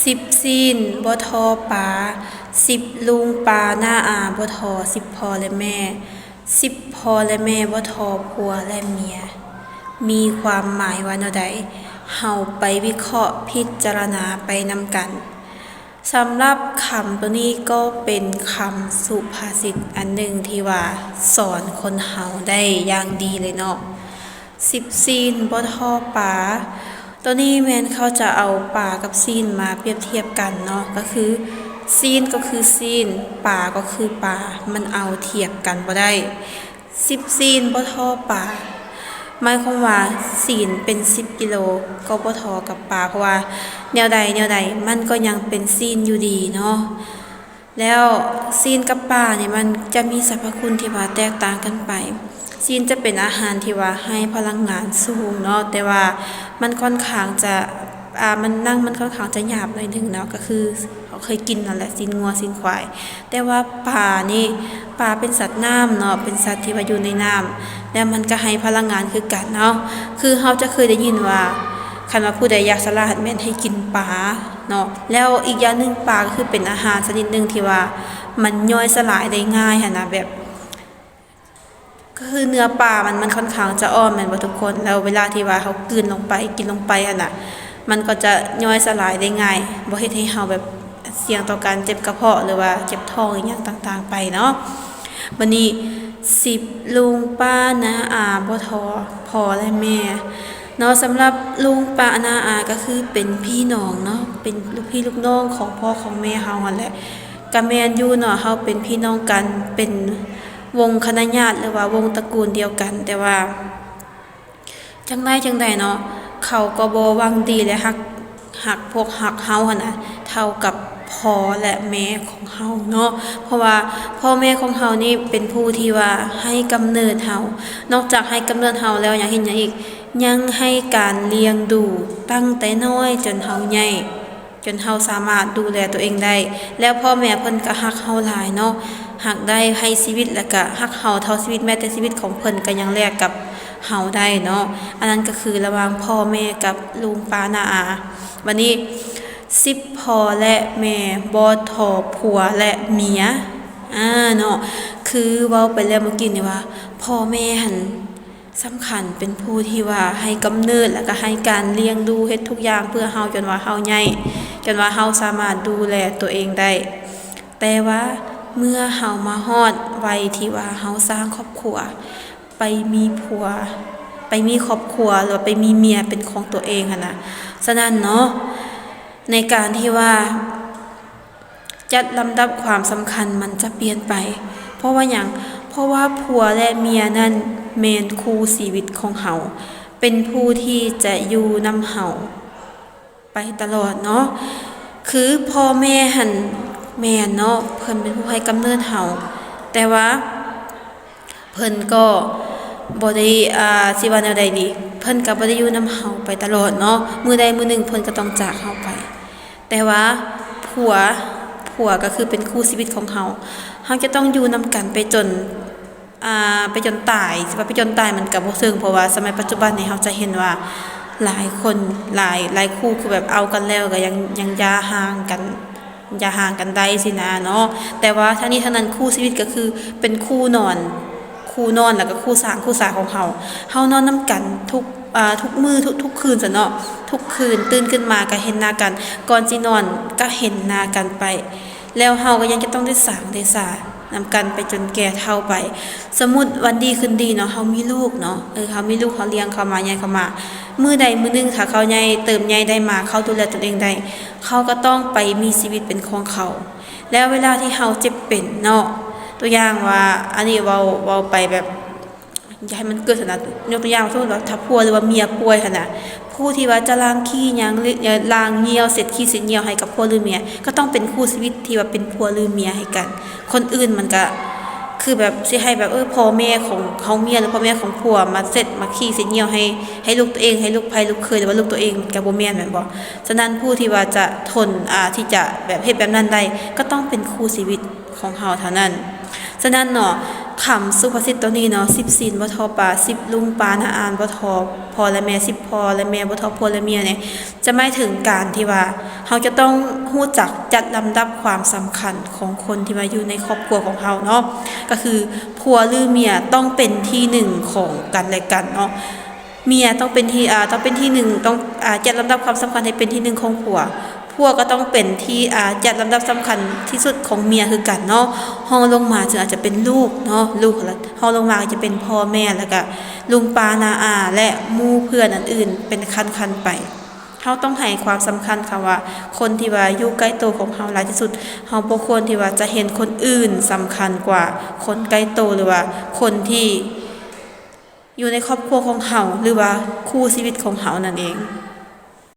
10 ศีลบ่ทอปลา10 ลุงป้าน้าอาบ่ทอ10 พ่อและแม่10 พ่อและแม่บ่ทอผัวและเมียมีความหมายว่าแนวใดเฮาไปวิเคราะห์พิจารณาไปนำกันสำหรับคำตัวนี้ก็เป็นคำสุภาษิตอันหนึ่งที่ว่าสอนคนเฮาได้อย่างดีเลยเนาะ10 ศีลบ่ทอปลาตัวนี้แม่นเขาจะเอาปลากับศีลมาเปรียบเทียบกันเนาะก็คือศีลก็คือศีลปลาก็คือปลามันเอาเทียบกันบ่ได้10 ศีลบ่ทอปลาหมายความว่าศีลเป็น10 กิโลก็บ่ทอกับปลาเพราะว่าแนวใดมันก็ยังเป็นศีลอยู่ดีเนาะแล้วศีลกับปลาเนี่ยมันจะมีสรรพคุณที่ว่าแตกต่างกันไปศีลจะเป็นอาหารที่ว่าให้พลังงานสูงเนาะแต่ว่ามันค่อนข้างจะมันค่อนข้างจะหยาบหน่อยนึงเนาะก็คือเขาเคยกินนั่นแหละศีลงัวศีลควายแต่ว่าปลานี่ปลาเป็นสัตว์น้ำเนาะเป็นสัตว์ที่ว่าอยู่ในน้ำแล้วมันก็ให้พลังงานคือกันเนาะคือเราจะเคยได้ยินว่าคันว่าผู้ใดอยากฉลาดแม่นให้กินปลาเนาะแล้วอีกอย่างนึงปลาก็คือเป็นอาหารชนิดนึงที่ว่ามันย่อยสลายได้ง่ายหั่นน่ะแบบก็คือเนื้อปลามันค่อนข้างจะอ่อนแม่นบ่ทุกคนแล้วเวลาที่ว่าเขากลืนลงไปกินลงไปหั่นน่ะมันก็จะย่อยสลายได้ง่ายบ่เฮ็ดให้เฮาแบบเสี่ยงต่อการเจ็บกระเพาะหรือว่าเจ็บท้องอีหยังต่างๆไปเนาะบัดนี้10 ลุงป้าน้าอาบ่ทอพ่อและแม่เนาะสำหรับลุงป้าน้าอาก็คือเป็นพี่น้องเนาะเป็นลูกพี่ลูกน้องของพ่อของแม่เฮานั่นแหละก็แม่นอยู่เนาะเฮาเป็นพี่น้องกันเป็นวงคณะญาติหรือว่าวงตระกูลเดียวกันแต่ว่าจังใดเนาะเขาก็บ่หวังดีและฮักเฮาหั่นน่ะเท่ากับพ่อและแม่ของเฮาเนาะเพราะว่าพ่อแม่ของเฮานี่เป็นผู้ที่ว่าให้กำเนิดเฮานอกจากให้กำเนิดเฮาแล้วยังเฮ็ดหยังอีกยังให้การเลี้ยงดูตั้งแต่น้อยจนเฮาใหญ่จนเฮาสามารถดูแลตัวเองได้แล้วพ่อแม่เพิ่นก็ฮักเฮาหลายเนาะฮักได้ให้ชีวิตแล้วก็ฮักเฮาเท่าชีวิตแม้แต่ชีวิตของเพิ่นก็ยังแลกกับเฮาได้เนาะอันนั้นก็คือระหว่างพ่อแม่กับลุงป้าน้าอาวันนี้10 พ่อและแม่บ่ทอผัวและเมียเนาะคือเว้าไปแล้วเมื่อกี้นี่ว่าพ่อแม่หั่นสำคัญเป็นผู้ที่ว่าให้กำเนิดแล้วก็ให้การเลี้ยงดูเฮ็ดทุกอย่างเพื่อเฮาจนว่าเฮาใหญ่จนว่าเฮาสามารถดูแลตัวเองได้แต่ว่าเมื่อเฮามาฮอดวัยที่ว่าเฮาสร้างครอบครัวไปมีผัวไปมีครอบครัวหรือว่าไปมีเมียเป็นของตัวเองหั่นน่ะฉะนั้นเนาะในการที่ว่าจัดลำดับความสำคัญมันจะเปลี่ยนไปเพราะว่าหยังเพราะว่าผัวและเมียนั้นแม่นคู่ชีวิตของเฮาเป็นผู้ที่จะอยู่นำเฮาไปตลอดเนาะคือพ่อแม่หั่นแม่นเนาะเพิ่นเป็นผู้ให้กำเนิดเฮาแต่ว่าเพิ่นก็บ่ได้สิว่าแนวใดดีเพิ่นก็บ่ได้อยู่นำเฮาไปตลอดเนาะมื้อใดมื้อหนึ่งเพิ่นก็ต้องจากเฮาไปแต่ว่าผัวก็คือเป็นคู่ชีวิตของเฮาจะต้องอยู่นำกันไปจนไปจนตายสิว่าไปจนตายมันก็บ่เชิงเพราะว่าสมัยปัจจุบันนี้เฮาจะเห็นว่าหลายคนหลายคู่คือแบบเอากันแล้วก็ยังอย่าห่างกันได้สินะเนาะแต่ว่าทั้งนี้ทั้งนั้นคู่ชีวิตก็คือเป็นคู่นอนแล้วก็คู่สร้างคู่สาของเฮานอนนำกันทุกมื้อทุกคืนซะเนาะทุกคืนตื่นขึ้นมาก็เห็นหน้ากันก่อนสินอนก็เห็นหน้ากันไปแล้วเฮาก็ยังจะต้องได้สร้างได้สานำกันไปจนแก่เฒ่าไปสมมุติวันดีคืนดีเนาะเฮามีลูกเนาะเขามีลูกเขาเลี้ยงเขามาใหญ่เขามามื้อใดมื้อนึงถ้าเขาใหญ่เติมใหญ่ได้มาเขาดูแลตัวเองได้เขาก็ต้องไปมีชีวิตเป็นของเขาแล้วเวลาที่เฮาเจ็บเป็นเนาะตัวอย่างว่าอันนี้เว้าไปแบบอย่าให้มันเกิดขนาดยกตัวอย่างสมมุติว่าถ้าผัวหรือว่าเมียป่วยหั่นน่ะผู้ที่ว่าจะล้างขี้หยังล้างเหงี้ยวเสร็จขี้เสร็จเหงี้ยวให้กับผัวหรือเมียก็ต้องเป็นคู่ชีวิตที่ว่าเป็นผัวหรือเมียให้กันคนอื่นมันก็คือแบบสิให้แบบพ่อแม่ของเขาเมียหรือพ่อแม่ของผัวมาเสร็จมาขี้เสร็จเหงี้ยวให้ลูกตัวเองให้ลูกไผลูกเคยหรือว่าลูกตัวเองก็บ่แม่นแม่นบ่ฉะนั้นผู้ที่ว่าจะทนที่จะแบบเฮ็ดแบบนั้นได้ก็ต้องเป็นคู่ชีวิตของเฮาเท่านั้นฉะนั้นเนาะ คำสุภาษิตตัวนี้เนาะ10ศีลบ่ทอปลา10ลุงปลาน้าอาบ่ทอพ่อและแม่10พ่อและแม่บ่ทอผัวและเมียเนี่ยจะหมายถึงการที่ว่าเฮาจะต้องรู้จักจัดลำดับความสำคัญของคนที่มาอยู่ในครอบครัวของเฮาเนาะก็คือผัวหรือเมียต้องเป็นที่หนึ่งของกันและกันเนาะเมียต้องเป็นที่หนึ่งต้องจัดลำดับความสำคัญให้เป็นที่หนึ่งของผัวก็ต้องเป็นที่จัดลำดับสำคัญที่สุดของเมียคือกันเนาะห้องลงมาจึงอาจจะเป็นลูกเนาะลูกแล้วห้องลงมาจะเป็นพ่อแม่แล้วก็ลุงป้าน้าอาและหมู่เพื่อนอันอื่นเป็นขั้นๆไปเฮาต้องให้ความสำคัญค่ะว่าคนที่ว่าอยู่ใกล้ตัวของเฮาหลายที่สุดเฮาบ่ควรที่ว่าจะเห็นคนอื่นสำคัญกว่าคนใกล้ตัวหรือว่าคนที่อยู่ในครอบครัวของเฮาหรือว่าคู่ชีวิตของเฮานั่นเอง